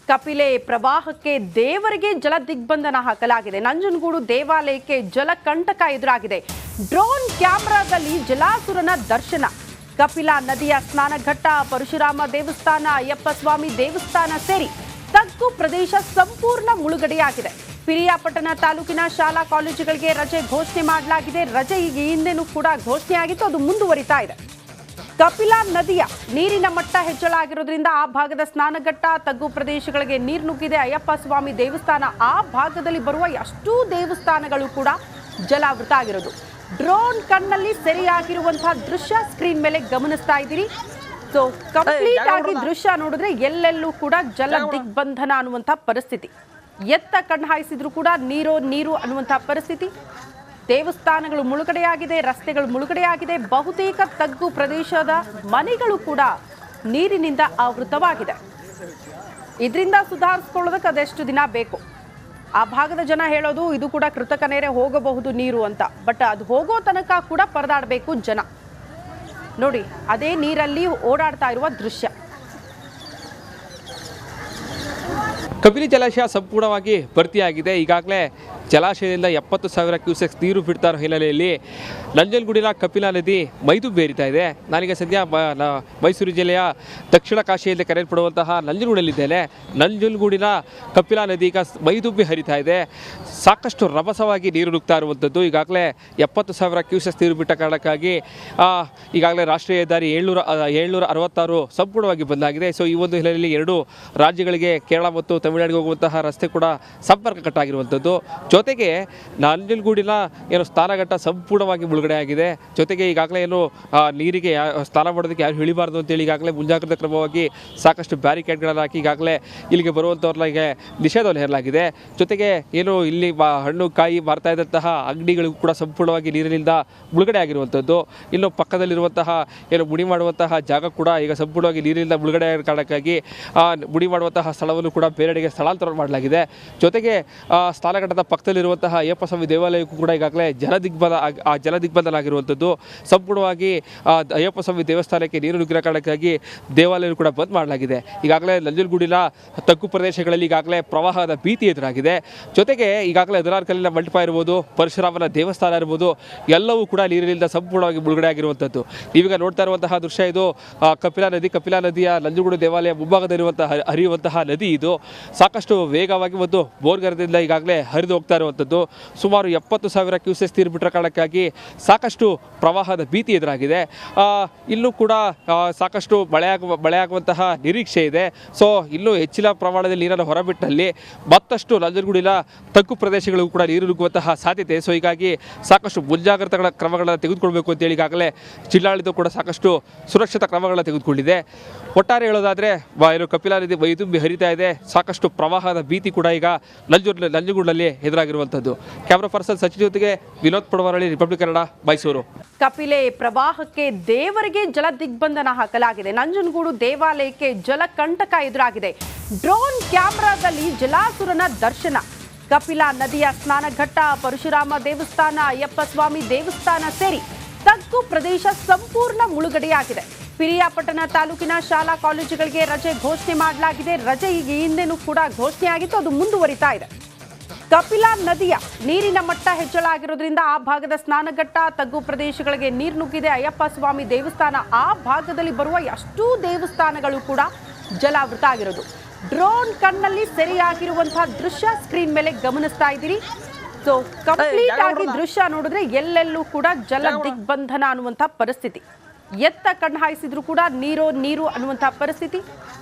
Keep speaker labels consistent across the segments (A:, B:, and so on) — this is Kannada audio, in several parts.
A: ಕಪಿಲೆ ಪ್ರವಾಹಕ್ಕೆ ದೇವರಿಗೆ ಜಲ ದಿಗ್ಬಂಧನ ಹಾಕಲಾಗಿದೆ. ನಂಜನಗೂಡು ದೇವಾಲಯಕ್ಕೆ ಜಲಕಂಟಕ ಎದುರಾಗಿದೆ. ಡ್ರೋನ್ ಕ್ಯಾಮೆರಾದಲ್ಲಿ ಜಲಾಸುರನ ದರ್ಶನ. ಕಪಿಲಾ ನದಿಯ ಸ್ನಾನಘಟ್ಟ, ಪರಶುರಾಮ ದೇವಸ್ಥಾನ, ಅಯ್ಯಪ್ಪ ಸ್ವಾಮಿ ದೇವಸ್ಥಾನ ಸೇರಿ ತಗ್ಗು ಪ್ರದೇಶ ಸಂಪೂರ್ಣ ಮುಳುಗಡೆಯಾಗಿದೆ. ಪಿರಿಯಾಪಟ್ಟಣ ತಾಲೂಕಿನ ಶಾಲಾ ಕಾಲೇಜುಗಳಿಗೆ ರಜೆ ಘೋಷಣೆ ಮಾಡಲಾಗಿದೆ. ರಜೆ ಈಗ ಹಿಂದೆನೂ ಕೂಡ ಘೋಷಣೆಯಾಗಿತ್ತು, ಅದು ಮುಂದುವರಿತಾ ಇದೆ. ಕಪಿಲಾ ನದಿಯ ನೀರಿನ ಮಟ್ಟ ಹೆಚ್ಚಳ ಆಗಿರೋದ್ರಿಂದ ಆ ಭಾಗದ ಸ್ನಾನಘಟ್ಟ, ತಗ್ಗು ಪ್ರದೇಶಗಳಿಗೆ ನೀರು ನುಗ್ಗಿದೆ. ಅಯ್ಯಪ್ಪ ಸ್ವಾಮಿ ದೇವಸ್ಥಾನ, ಆ ಭಾಗದಲ್ಲಿ ಬರುವ ಅಷ್ಟೂ ದೇವಸ್ಥಾನಗಳು ಕೂಡ ಜಲಾವೃತ ಆಗಿರೋದು. ಡ್ರೋನ್ ಕಣ್ಣಲ್ಲಿ ಸೆರೆಯಾಗಿರುವಂತಹ ದೃಶ್ಯ ಸ್ಕ್ರೀನ್ ಮೇಲೆ ಗಮನಿಸ್ತಾ ಇದ್ದೀರಿ. ಸೊ ಕಂಪ್ಲೀಟ್ ಆಗಿ ದೃಶ್ಯ ನೋಡಿದ್ರೆ ಎಲ್ಲೆಲ್ಲೂ ಕೂಡ ಜಲ ದಿಗ್ಬಂಧನ ಅನ್ನುವಂತಹ ಪರಿಸ್ಥಿತಿ. ಎತ್ತ ಕಣ್ಣು ಹಾಯಿಸಿದ್ರು ಕೂಡ ನೀರು ಅನ್ನುವಂತಹ ಪರಿಸ್ಥಿತಿ. ದೇವಸ್ಥಾನಗಳು ಮುಳುಗಡೆಯಾಗಿದೆ, ರಸ್ತೆಗಳು ಮುಳುಗಡೆಯಾಗಿದೆ. ಬಹುತೇಕ ತಗ್ಗು ಪ್ರದೇಶದ ಮನೆಗಳು ಕೂಡ ನೀರಿನಿಂದ ಆವೃತವಾಗಿದೆ. ಇದರಿಂದ ಸುಧಾರಿಸ್ಕೊಳ್ಳೋದಕ್ಕೆ ಅದೆಷ್ಟು ದಿನ ಬೇಕು? ಆ ಭಾಗದ ಜನ ಹೇಳೋದು ಇದು ಕೂಡ ಕೃತಕ ನೆರೆ, ಹೋಗಬಹುದು ನೀರು ಅಂತ. ಬಟ್ ಅದು ಹೋಗೋ ತನಕ ಕೂಡ ಪರದಾಡಬೇಕು ಜನ. ನೋಡಿ, ಅದೇ ನೀರಲ್ಲಿ ಓಡಾಡ್ತಾ ಇರುವ ದೃಶ್ಯ.
B: ಕಬಿನಿ ಜಲಾಶಯ ಸಂಪೂರ್ಣವಾಗಿ ಭರ್ತಿಯಾಗಿದೆ. ಈಗಾಗಲೇ ಜಲಾಶಯದಿಂದ 70,000 ಕ್ಯೂಸೆಕ್ಸ್ ನೀರು ಬಿಡ್ತಾ ಇರೋ ಹಿನ್ನೆಲೆಯಲ್ಲಿ ನಂಜನಗೂಡಿನ ಕಪಿಲಾ ನದಿ ಮೈದುಂಬೇರಿತಾ ಇದೆ. ನಾನೀಗ ಸದ್ಯ ಮೈಸೂರು ಜಿಲ್ಲೆಯ ದಕ್ಷಿಣ ಕಾಶಿಯಲ್ಲಿ ಕರೆಯಲ್ಪಡುವಂತಹ ನಂಜನಗೂಡಲ್ಲಿದ್ದೇನೆ. ನಂಜನಗೂಡಿನ ಕಪಿಲಾ ನದಿ ಈಗ ಮೈದುಂಬಿ ಹರಿತಾ ಇದೆ. ಸಾಕಷ್ಟು ರಭಸವಾಗಿ ನೀರು ನುಗ್ತಾ ಇರುವಂಥದ್ದು. ಈಗಾಗಲೇ 70,000 ಕ್ಯೂಸೆಕ್ಸ್ ನೀರು ಬಿಟ್ಟ ಕಾರಣಕ್ಕಾಗಿ ಈಗಾಗಲೇ ರಾಷ್ಟ್ರೀಯ ಹೆದ್ದಾರಿ 766 ಸಂಪೂರ್ಣವಾಗಿ ಬಂದಾಗಿದೆ. ಸೊ ಈ ಒಂದು ಹಿನ್ನೆಲೆಯಲ್ಲಿ ಎರಡು ರಾಜ್ಯಗಳಿಗೆ, ಕೇರಳ ಮತ್ತು ತಮಿಳುನಾಡಿಗೆ ಹೋಗುವಂತಹ ರಸ್ತೆ ಕೂಡ ಸಂಪರ್ಕ ಕಟ್ಟಾಗಿರುವಂಥದ್ದು. ಜೊತೆಗೆ ನಂಜನಗೂಡಿನ ಏನು ಸ್ನಾನಘಟ್ಟ ಸಂಪೂರ್ಣವಾಗಿ ಮುಳುಗಡೆ ಆಗಿದೆ. ಜೊತೆಗೆ ಈಗಾಗಲೇ ಏನು ನೀರಿಗೆ ಸ್ನಾನ ಮಾಡೋದಕ್ಕೆ ಯಾರು ಇಳಿಬಾರ್ದು ಅಂತೇಳಿ ಈಗಾಗಲೇ ಮುಂಜಾಗ್ರತಾ ಕ್ರಮವಾಗಿ ಸಾಕಷ್ಟು ಬ್ಯಾರಿಕೇಡ್ಗಳನ್ನು ಹಾಕಿ ಈಗಾಗಲೇ ಇಲ್ಲಿಗೆ ಬರುವಂಥವ್ರಿಗೆ ನಿಷೇಧವನ್ನು ಹೇರಲಾಗಿದೆ. ಜೊತೆಗೆ ಏನು ಇಲ್ಲಿ ಹಣ್ಣು ಕಾಯಿ ಮಾರ್ತಾ ಇದ್ದಂತಹ ಅಂಗಡಿಗಳು ಕೂಡ ಸಂಪೂರ್ಣವಾಗಿ ನೀರಿನಿಂದ ಮುಳುಗಡೆ ಆಗಿರುವಂಥದ್ದು. ಇನ್ನು ಪಕ್ಕದಲ್ಲಿರುವಂತಹ ಏನು ಮುಡಿ ಮಾಡುವಂತಹ ಜಾಗ ಕೂಡ ಈಗ ಸಂಪೂರ್ಣವಾಗಿ ನೀರಿನಿಂದ ಮುಳುಗಡೆ ಆಗಿರೋ ಕಾರಣಕ್ಕಾಗಿ ಮುಡಿ ಮಾಡುವಂತಹ ಸ್ಥಳವನ್ನು ಕೂಡ ಬೇರೆಡೆಗೆ ಸ್ಥಳಾಂತರ ಮಾಡಲಾಗಿದೆ. ಜೊತೆಗೆ ಸ್ನಾನಘಟ್ಟದ ಪಕ್ಕದಲ್ಲಿರುವಂತಹ ಅಯ್ಯಪ್ಪ ಸ್ವಾಮಿ ದೇವಾಲಯಕ್ಕೂ ಕೂಡ ಈಗಾಗಲೇ ಜಲ ದಿಗ್ಬಂಧನ ಆಗಿರುವಂಥದ್ದು. ಸಂಪೂರ್ಣವಾಗಿ ಅಯ್ಯಪ್ಪ ಸ್ವಾಮಿ ದೇವಸ್ಥಾನಕ್ಕೆ ನೀರು ನುಗ್ಗಿರೋ ಕಾರಣಕ್ಕಾಗಿ ದೇವಾಲಯ ಕೂಡ ಬಂದ್ ಮಾಡಲಾಗಿದೆ. ಈಗಾಗಲೇ ನಂಜನಗೂಡಿನ ತಗ್ಗು ಪ್ರದೇಶಗಳಲ್ಲಿ ಈಗಾಗಲೇ ಪ್ರವಾಹದ ಭೀತಿ ಎದುರಾಗಿದೆ. ಜೊತೆಗೆ ಈಗಾಗಲೇ 16 ಕಲ್ಲಿನ ಮಂಟಪ ಇರ್ಬೋದು, ಪರಶುರಾಮನ ದೇವಸ್ಥಾನ ಇರ್ಬೋದು, ಎಲ್ಲವೂ ಕೂಡ ನೀರಿನಿಂದ ಸಂಪೂರ್ಣವಾಗಿ ಮುಳುಗಡೆ ಆಗಿರುವಂಥದ್ದು. ನೀವೀಗ ನೋಡ್ತಾ ಇರುವಂತಹ ದೃಶ್ಯ ಇದು ಕಪಿಲಾ ನದಿಯ ನಂಜನಗೂಡು ದೇವಾಲಯ ಮುಂಭಾಗದಲ್ಲಿರುವಂತಹ ಹರಿಯುವಂತಹ ನದಿ. ಇದು ಸಾಕಷ್ಟು ವೇಗವಾಗಿ ಒಂದು ಬೋರ್ಗರದಿಂದ ಈಗಾಗಲೇ ಹರಿದು ಹೋಗ್ತಾ ಇರುವಂಥದ್ದು. ಸುಮಾರು 70,000 ಕ್ಯೂಸೆಕ್ಸ್ ನೀರು ಬಿಟ್ಟರ ಕಾರಣಕ್ಕಾಗಿ ಸಾಕಷ್ಟು ಪ್ರವಾಹದ ಭೀತಿ ಎದುರಾಗಿದೆ. ಇಲ್ಲೂ ಕೂಡ ಸಾಕಷ್ಟು ಮಳೆಯಾಗುವಂತಹ ನಿರೀಕ್ಷೆ ಇದೆ. ಸೊ ಇನ್ನೂ ಹೆಚ್ಚಿನ ಪ್ರಮಾಣದಲ್ಲಿ ನೀರನ್ನು ಹೊರಬಿಟ್ಟಲ್ಲಿ ಮತ್ತಷ್ಟು ನಂಜನಗೂಡಿನ ತಗ್ಗು ಪ್ರದೇಶಗಳಿಗೂ ಕೂಡ ನೀರು ನುಗ್ಗುವಂತಹ ಸಾಧ್ಯತೆ. ಸೊ ಹೀಗಾಗಿ ಸಾಕಷ್ಟು ಮುಂಜಾಗ್ರತಾ ಕ್ರಮಗಳನ್ನು ತೆಗೆದುಕೊಳ್ಬೇಕು ಅಂತೇಳಿ ಈಗಾಗಲೇ ಜಿಲ್ಲಾಡಳಿತ ಕೂಡ ಸಾಕಷ್ಟು ಸುರಕ್ಷತಾ ಕ್ರಮಗಳನ್ನು ತೆಗೆದುಕೊಂಡಿದೆ. ಒಟ್ಟಾರೆ ಹೇಳೋದಾದರೆ ಏನು ಕಪಿಲಾ ನದಿ ಮೈದುಂಬಿ ಹರಿತಾ ಇದೆ. ಸಾಕಷ್ಟು ಪ್ರವಾಹದ ಭೀತಿ ಕೂಡ ಈಗ ನಂಜನಗೂಡಿನಲ್ಲಿ ಎದುರಾಗಿರುವಂಥದ್ದು. ಕ್ಯಾಮ್ರಾ ಪರ್ಸನ್ ಸಚಿನ್ ಜೊತೆಗೆ ವಿನೋದ್ ಪಡವರಳ್ಳಿ, ರಿಪಬ್ಲಿಕ್ ಕನ್ನಡ, ಮೈಸೂರು.
A: ಕಪಿಲೆ ಪ್ರವಾಹಕ್ಕೆ ದೇವರಿಗೆ ಜಲ ದಿಗ್ಬಂಧನ ಹಾಕಲಾಗಿದೆ. ನಂಜನಗೂಡು ದೇವಾಲಯಕ್ಕೆ ಜಲಕಂಟಕ ಎದುರಾಗಿದೆ. ಡ್ರೋನ್ ಕ್ಯಾಮೆರಾದಲ್ಲಿ ಜಲಾಸುರನ ದರ್ಶನ. ಕಪಿಲಾ ನದಿಯ ಸ್ನಾನಘಟ್ಟ, ಪರಶುರಾಮ ದೇವಸ್ಥಾನ, ಅಯ್ಯಪ್ಪ ಸ್ವಾಮಿ ದೇವಸ್ಥಾನ ಸೇರಿ ತಗ್ಗು ಪ್ರದೇಶ ಸಂಪೂರ್ಣ ಮುಳುಗಡೆಯಾಗಿದೆ. ಪಿರಿಯಾಪಟ್ಟಣ ತಾಲೂಕಿನ ಶಾಲಾ ಕಾಲೇಜುಗಳಿಗೆ ರಜೆ ಘೋಷಣೆ ಮಾಡಲಾಗಿದೆ. ರಜೆ ಈಗ ಹಿಂದೆನೂ ಕೂಡ ಘೋಷಣೆಯಾಗಿತ್ತು, ಅದು ಮುಂದುವರಿತಾ ಇದೆ. ಕಪಿಲಾ ನದಿಯ ನೀರಿನ ಮಟ್ಟ ಹೆಚ್ಚಳ ಆಗಿರೋದ್ರಿಂದ ಆ ಭಾಗದ ಸ್ನಾನಘಟ್ಟ, ತಗ್ಗು ಪ್ರದೇಶಗಳಿಗೆ ನೀರು ನುಗ್ಗಿದೆ. ಅಯ್ಯಪ್ಪ ಸ್ವಾಮಿ ದೇವಸ್ಥಾನ, ಆ ಭಾಗದಲ್ಲಿ ಬರುವ ಅಷ್ಟೂ ದೇವಸ್ಥಾನಗಳು ಕೂಡ ಜಲಾವೃತ ಆಗಿರೋದು. ಡ್ರೋನ್ ಕಣ್ಣಲ್ಲಿ ಸೆರೆಯಾಗಿರುವಂತಹ ದೃಶ್ಯ ಸ್ಕ್ರೀನ್ ಮೇಲೆ ಗಮನಿಸ್ತಾ ಇದ್ದೀರಿ. ಸೊ ಕಂಪ್ಲೀಟ್ ಆಗಿ ದೃಶ್ಯ ನೋಡಿದ್ರೆ ಎಲ್ಲೆಲ್ಲೂ ಕೂಡ ಜಲ ದಿಗ್ಬಂಧನ ಅನ್ನುವಂತಹ ಪರಿಸ್ಥಿತಿ. ಎತ್ತ ಕಣ್ಣು ಹಾಯಿಸಿದ್ರು ಕೂಡ ನೀರು ಅನ್ನುವಂತಹ ಪರಿಸ್ಥಿತಿ.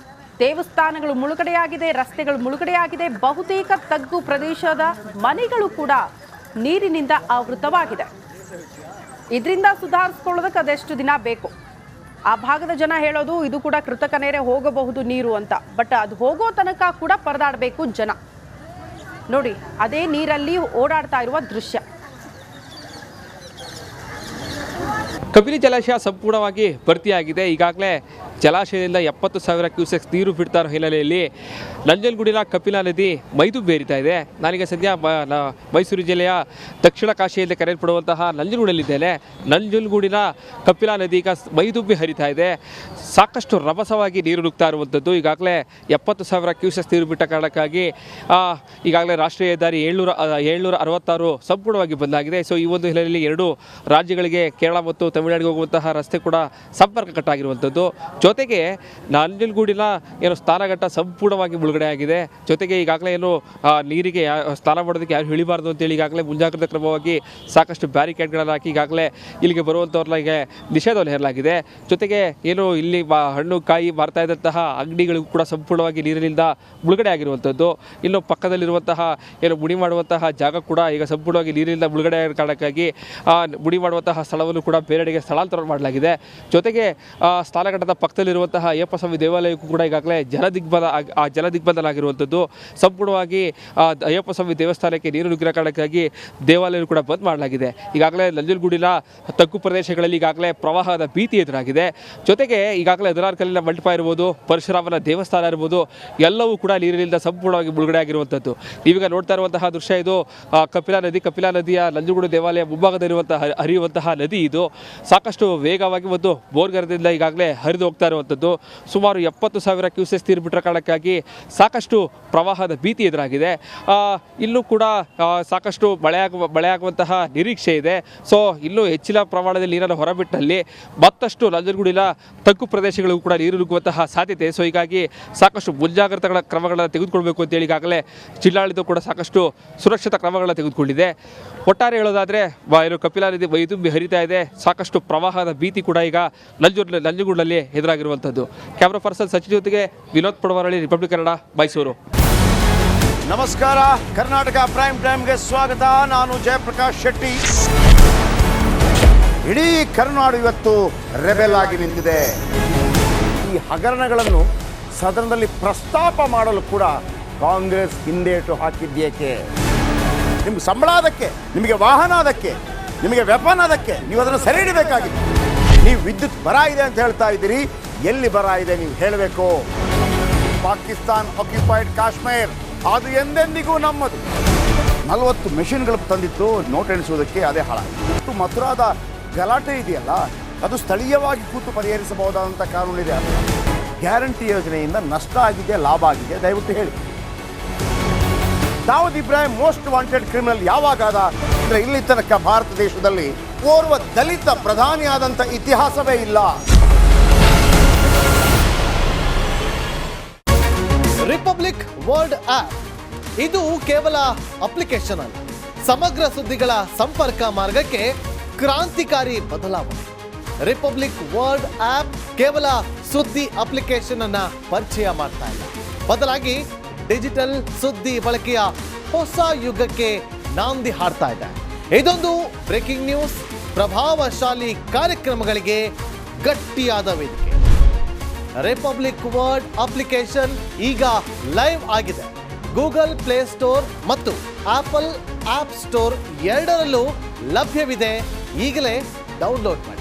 A: ದೇವಸ್ಥಾನಗಳು ಮುಳುಗಡೆಯಾಗಿದೆ, ರಸ್ತೆಗಳು ಮುಳುಗಡೆಯಾಗಿದೆ. ಬಹುತೇಕ ತಗ್ಗು ಪ್ರದೇಶದ ಮನೆಗಳು ಕೂಡ ನೀರಿನಿಂದ ಆವೃತವಾಗಿದೆ. ಇದರಿಂದ ಸುಧಾರಿಸ್ಕೊಳ್ಳೋದಕ್ಕೆ ಅದೆಷ್ಟು ದಿನ ಬೇಕು? ಆ ಭಾಗದ ಜನ ಹೇಳೋದು ಇದು ಕೂಡ ಕೃತಕ ನೆರೆ, ಹೋಗಬಹುದು ನೀರು ಅಂತ. ಬಟ್ ಅದು ಹೋಗೋ ತನಕ ಕೂಡ ಪರದಾಡಬೇಕು ಜನ. ನೋಡಿ, ಅದೇ ನೀರಲ್ಲಿ ಓಡಾಡ್ತಾ ಇರುವ ದೃಶ್ಯ.
B: ಕಬಿನಿ ಜಲಾಶಯ ಸಂಪೂರ್ಣವಾಗಿ ಭರ್ತಿಯಾಗಿದೆ. ಈಗಾಗಲೇ ಜಲಾಶಯದಿಂದ 70,000 ಕ್ಯೂಸೆಕ್ಸ್ ನೀರು ಬಿಡ್ತಾ ಇರೋ ಹಿನ್ನೆಲೆಯಲ್ಲಿ ನಂಜನಗೂಡಿನ ಕಪಿಲಾ ನದಿ ಮೈದುಂಬೇರಿತಾ ಇದೆ. ನಾನೀಗ ಸದ್ಯ ಮೈಸೂರು ಜಿಲ್ಲೆಯ ದಕ್ಷಿಣ ಕಾಶಿ ಎಂದು ಕರೆಯಲ್ಪಡುವಂತಹ ನಂಜನಗೂಡಲ್ಲಿದ್ದೇನೆ. ನಂಜನಗೂಡಿನ ಕಪಿಲಾ ನದಿ ಈಗ ಮೈದುಂಬಿ ಹರಿತಾ ಇದೆ. ಸಾಕಷ್ಟು ರಭಸವಾಗಿ ನೀರು ನುಗ್ತಾ ಇರುವಂಥದ್ದು. ಈಗಾಗಲೇ 70,000 ಕ್ಯೂಸೆಕ್ಸ್ ನೀರು ಬಿಟ್ಟ ಕಾರಣಕ್ಕಾಗಿ ಈಗಾಗಲೇ ರಾಷ್ಟ್ರೀಯ ಹೆದ್ದಾರಿ 766 ಸಂಪೂರ್ಣವಾಗಿ ಬಂದಾಗಿದೆ. ಸೊ ಈ ಒಂದು ಹಿನ್ನೆಲೆಯಲ್ಲಿ ಎರಡು ರಾಜ್ಯಗಳಿಗೆ ಕೇರಳ ಮತ್ತು ತಮಿಳುನಾಡಿಗೆ ಹೋಗುವಂತಹ ರಸ್ತೆ ಕೂಡ ಸಂಪರ್ಕ ಕಟ್ಟಾಗಿರುವಂಥದ್ದು. ಜೊತೆಗೆ ನಂಜನಗೂಡಿನ ಸ್ನಾನಘಟ್ಟ ಸಂಪೂರ್ಣವಾಗಿ ಮುಳುಗಡೆ ಆಗಿದೆ. ಜೊತೆಗೆ ಈಗಾಗಲೇ ನೀರಿಗೆ ಸ್ನಾನ ಮಾಡೋದಕ್ಕೆ ಯಾರು ಇಳಿಬಾರ್ದು ಅಂತೇಳಿ ಈಗಾಗಲೇ ಮುಂಜಾಗ್ರತಾ ಕ್ರಮವಾಗಿ ಸಾಕಷ್ಟು ಬ್ಯಾರಿಕೇಡ್ಗಳನ್ನು ಹಾಕಿ ಈಗಾಗಲೇ ಇಲ್ಲಿಗೆ ಬರುವಂಥವ್ರಿಗೆ ನಿಷೇಧವನ್ನು ಹೇರಲಾಗಿದೆ. ಜೊತೆಗೆ ಇಲ್ಲಿ ಹಣ್ಣು ಕಾಯಿ ಮಾರ್ತಾ ಇದ್ದಂತಹ ಅಂಗಡಿಗಳಿಗೂ ಕೂಡ ಸಂಪೂರ್ಣವಾಗಿ ನೀರಿನಿಂದ ಮುಳುಗಡೆ ಆಗಿರುವಂಥದ್ದು. ಇನ್ನು ಪಕ್ಕದಲ್ಲಿರುವಂತಹ ಮುಡಿ ಮಾಡುವಂತಹ ಜಾಗ ಕೂಡ ಈಗ ಸಂಪೂರ್ಣವಾಗಿ ನೀರಿನಿಂದ ಮುಳುಗಡೆ ಆಗಿರೋ ಕಾರಣಕ್ಕಾಗಿ ಮುಡಿ ಮಾಡುವಂತಹ ಸ್ಥಳವನ್ನು ಕೂಡ ಬೇರೆಡೆಗೆ ಸ್ಥಳಾಂತರ ಮಾಡಲಾಗಿದೆ. ಜೊತೆಗೆ ಸ್ನಾನಘಟ್ಟದ ಪಕ್ಕದಲ್ಲಿರುವಂತಹ ಅಯ್ಯಪ್ಪ ಸ್ವಾಮಿ ದೇವಾಲಯಕ್ಕೂ ಕೂಡ ಈಗಾಗಲೇ ಜಲದಿಗ್ಬಂಧನಾಗಿರುವಂಥದ್ದು. ಸಂಪೂರ್ಣವಾಗಿ ಅಯ್ಯಪ್ಪ ಸ್ವಾಮಿ ದೇವಸ್ಥಾನಕ್ಕೆ ನೀರು ನುಗ್ಗಿರೋ ಕಾರಣಕ್ಕಾಗಿ ದೇವಾಲಯ ಕೂಡ ಬಂದ್ ಮಾಡಲಾಗಿದೆ. ಈಗಾಗಲೇ ನಂಜನಗೂಡಿನ ತಗ್ಗು ಪ್ರದೇಶಗಳಲ್ಲಿ ಈಗಾಗಲೇ ಪ್ರವಾಹದ ಭೀತಿ ಎದುರಾಗಿದೆ. ಜೊತೆಗೆ ಈಗಾಗಲೇ 16 ಕಲ್ಲಿನ ಮಂಟಪ ಇರ್ಬೋದು, ಪರಶುರಾಮನ ದೇವಸ್ಥಾನ ಇರ್ಬೋದು, ಎಲ್ಲವೂ ಕೂಡ ನೀರಿನಿಂದ ಸಂಪೂರ್ಣವಾಗಿ ಮುಳುಗಡೆ ಆಗಿರುವಂಥದ್ದು. ನೀವೀಗ ನೋಡ್ತಾ ಇರುವಂತಹ ದೃಶ್ಯ ಇದು ಕಪಿಲಾ ನದಿಯ ನಂಜನಗೂಡು ದೇವಾಲಯ ಮುಂಭಾಗದಲ್ಲಿರುವಂತಹ ಹರಿಯುವಂತಹ ನದಿ. ಇದು ಸಾಕಷ್ಟು ವೇಗವಾಗಿ ಒಂದು ಬೋರ್ಗರದಿಂದ ಈಗಾಗಲೇ ಹರಿದು ಹೋಗ್ತಾ ಇರುವಂಥದ್ದು. ಸುಮಾರು 70,000 ಕ್ಯೂಸೆಕ್ಸ್ ನೀರು ಬಿಟ್ಟರ ಕಾರಣಕ್ಕಾಗಿ ಸಾಕಷ್ಟು ಪ್ರವಾಹದ ಭೀತಿ ಎದುರಾಗಿದೆ. ಇಲ್ಲೂ ಕೂಡ ಸಾಕಷ್ಟು ಮಳೆಯಾಗುವಂತಹ ನಿರೀಕ್ಷೆ ಇದೆ. ಸೊ ಇನ್ನೂ ಹೆಚ್ಚಿನ ಪ್ರಮಾಣದಲ್ಲಿ ನೀರನ್ನು ಹೊರಬಿಟ್ಟಲ್ಲಿ ಮತ್ತಷ್ಟು ನಂಜನಗೂಡಿನ ತಗ್ಗು ಪ್ರದೇಶಗಳಿಗೂ ಕೂಡ ನೀರು ನುಗ್ಗುವಂತಹ ಸಾಧ್ಯತೆ. ಸೊ ಹೀಗಾಗಿ ಸಾಕಷ್ಟು ಮುಂಜಾಗ್ರತಾ ಕ್ರಮಗಳನ್ನು ತೆಗೆದುಕೊಳ್ಬೇಕು ಅಂತೇಳಿ ಈಗಾಗಲೇ ಜಿಲ್ಲಾಡಳಿತ ಕೂಡ ಸಾಕಷ್ಟು ಸುರಕ್ಷತಾ ಕ್ರಮಗಳನ್ನು ತೆಗೆದುಕೊಂಡಿದೆ. ಒಟ್ಟಾರೆ ಹೇಳೋದಾದರೆ ಕಪಿಲಾ ನದಿ ಮೈದುಂಬಿ ಹರಿತಾ ಇದೆ. ಸಾಕಷ್ಟು ಪ್ರವಾಹದ ಭೀತಿ ಕೂಡ ಈಗ ನಂಜನಗೂಡಿನಲ್ಲಿ ಎದುರಾಗಿರುವಂಥದ್ದು. ಕ್ಯಾಮ್ರಾ ಪರ್ಸನ್ ಸಚಿನ್ ಜೊತೆಗೆ ವಿನೋದ್ ಪಡವರಳ್ಳಿ, ರಿಪಬ್ಲಿಕ್ ಕನ್ನಡ, ಮೈಸೂರು.
C: ನಮಸ್ಕಾರ, ಕರ್ನಾಟಕ ಪ್ರೈಮ್ ಟೈಮ್ಗೆ ಸ್ವಾಗತ. ನಾನು ಜಯಪ್ರಕಾಶ್ ಶೆಟ್ಟಿ. ಇಡೀ ಕರ್ನಾಡು ಇವತ್ತು ರೆಬೆಲ್ ಆಗಿ ನಿಂತಿದೆ. ಈ ಹಗರಣಗಳನ್ನು ಸದನದಲ್ಲಿ ಪ್ರಸ್ತಾಪ ಮಾಡಲು ಕೂಡ ಕಾಂಗ್ರೆಸ್ ಹಿಂದೇಟು ಹಾಕಿದ್ದೇಕೆ? ನಿಮ್ಗೆ ಸಂಬಳ ಅದಕ್ಕೆ, ನಿಮಗೆ ವಾಹನ ಅದಕ್ಕೆ, ನಿಮಗೆ ವೆಪನ್ ಅದಕ್ಕೆ, ನೀವು ಅದನ್ನು ಸೆರೆ ಹಿಡಿಬೇಕಾಗಿದೆ. ನೀವು ವಿದ್ಯುತ್ ಬರ ಇದೆ ಅಂತ ಹೇಳ್ತಾ ಇದ್ದೀರಿ, ಎಲ್ಲಿ ಬರ ಇದೆ ನೀವು ಹೇಳಬೇಕು. ಪಾಕಿಸ್ತಾನ್ ಆಕ್ಯುಪೈಡ್ ಕಾಶ್ಮೀರ್ ಅದು ಎಂದೆಂದಿಗೂ ನಮ್ಮದು. 40 ಮೆಷಿನ್ಗಳು ತಂದಿತ್ತು ನೋಟ್ ಎಣಿಸುವುದಕ್ಕೆ, ಅದೇ ಹಾಳಾಯಿತು. ಮಥುರಾದ ಗಲಾಟೆ ಇದೆಯಲ್ಲ, ಅದು ಸ್ಥಳೀಯವಾಗಿ ಕೂತು ಪರಿಹರಿಸಬಹುದಾದಂಥ ಕಾನೂನಿದೆ. ಗ್ಯಾರಂಟಿ ಯೋಜನೆಯಿಂದ ನಷ್ಟ ಆಗಿದೆ, ಲಾಭ ಆಗಿದೆ, ದಯವಿಟ್ಟು ಹೇಳಿ. Dawood Ibrahim most wanted criminal ಯಾವಾಗಾದ ಅಂದರೆ ಇಲ್ಲಿ ತನಕ ಭಾರತ ದೇಶದಲ್ಲಿ ಓರ್ವ ದಲಿತ ಪ್ರಧಾನಿಯಾದಂಥ ಇತಿಹಾಸವೇ ಇಲ್ಲ.
D: ರಿಪಬ್ಲಿಕ್ ವರ್ಲ್ಡ್ ಆಪ್ ಇದು ಕೇವಲ ಅಪ್ಲಿಕೇಶನ್ ಅಲ್ಲ, ಸಮಗ್ರ ಸುದ್ದಿಗಳ ಸಂಪರ್ಕ ಮಾರ್ಗಕ್ಕೆ ಕ್ರಾಂತಿಕಾರಿ ಬದಲಾವಣೆ. ರಿಪಬ್ಲಿಕ್ ವರ್ಲ್ಡ್ ಆಪ್ ಕೇವಲ ಸುದ್ದಿ ಅಪ್ಲಿಕೇಶನ್ ಅನ್ನ ಪರಿಚಯ ಮಾಡ್ತಾ ಇಲ್ಲ, ಬದಲಾಗಿ ಡಿಜಿಟಲ್ ಸುದ್ದಿ ಬಳಕೆಯ ಹೊಸ ಯುಗಕ್ಕೆ ನಾಂದಿ ಹಾಡ್ತಾ ಇದೆ. ಇದೊಂದು ಬ್ರೇಕಿಂಗ್ ನ್ಯೂಸ್, ಪ್ರಭಾವಶಾಲಿ ಕಾರ್ಯಕ್ರಮಗಳಿಗೆ ಗಟ್ಟಿಯಾದ ವೇದಿಕೆ. ರಿಪಬ್ಲಿಕ್ ವರ್ಲ್ಡ್ ಅಪ್ಲಿಕೇಶನ್ ಈಗ ಲೈವ್ ಆಗಿದೆ. ಗೂಗಲ್ ಪ್ಲೇ ಸ್ಟೋರ್ ಮತ್ತು ಆಪಲ್ ಆಪ್ ಸ್ಟೋರ್ ಎರಡರಲ್ಲೂ ಲಭ್ಯವಿದೆ. ಈಗಲೇ ಡೌನ್ಲೋಡ್ ಮಾಡಿ.